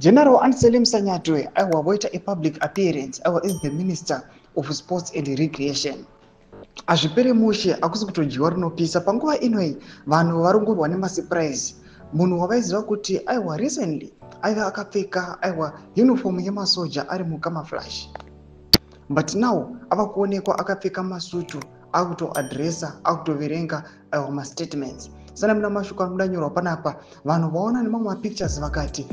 General Anselm Sanyatwe aiwa a public appearance is the Minister of Sports and Recreation. Azvipere mushe akusi kutojiwa rinopisa panguva inoi vanhu varongorwa nemasurprise. Munhu wavaiziva kuti recently aiva akapfeka uniform yemasoja ari mucamouflage. But now ava kuonekwa akapfeka masutu akutoadresa akutoverenga statements. Sana mna mashuka mudanyorwa panapa vanhu vaona nemamwe pictures vakati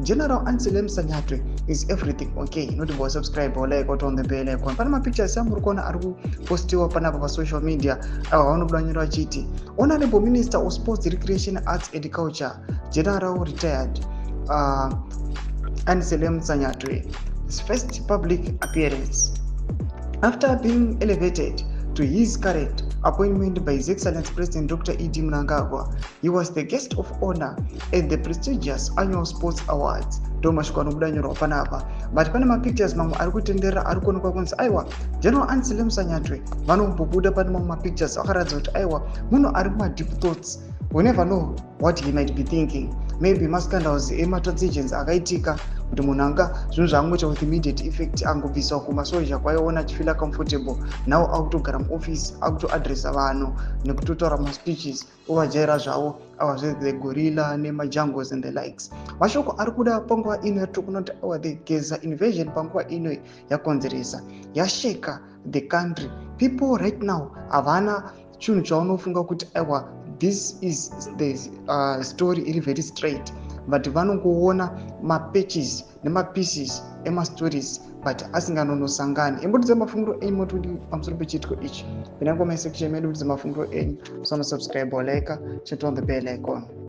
General Anselm Sanyatwe is everything okay. Not go subscribe or like or on the bell icon. Pana pictures amuri kuona ari kupostiwa panapa pa social media vanobudanyorwa chiti Honorable Minister of Sports, Recreation, Arts and Culture, General Retired Anselm Sanyatwe, his first public appearance after being elevated to his current appointment by His Excellency President Dr. E.D. Mnangagwa. He was the guest of honor at the prestigious Annual Sports Awards. But Panama pictures mamwe arikutendera arikuonekwa kunzi General Anselm Sanyatwe vanombobuda pane mamwe pictures akaratidza kuti munhu ari deep thoughts. We never know what he might be thinking. Maybe mascandals ematransitions akaitika kuti munhu anga zvinhu zvaangoita with immediate effect angobviswa kumasoja kwaiona achifila comfortable now akutogara muoffice akutoadresa vanhu nekutotaura maspeeches ovajaira zvavo the gorilla nemajungles and the likes. Mashoko ari kuda panguva ino yatokunoti the Gaza invasion panguva ino yakonzeresa yasheka the country. People right now havana chinhu chaunofunga kuti this is the story iri very straight, but vanongoona mapatches nemapieces ema-stories but asinganonosangani. Imbudze mafunguro enyu motudi pamusoro pechitiko ichi. Pinangoma section medu mafunguro enyu. So subscribe or like, chat on the bell icon.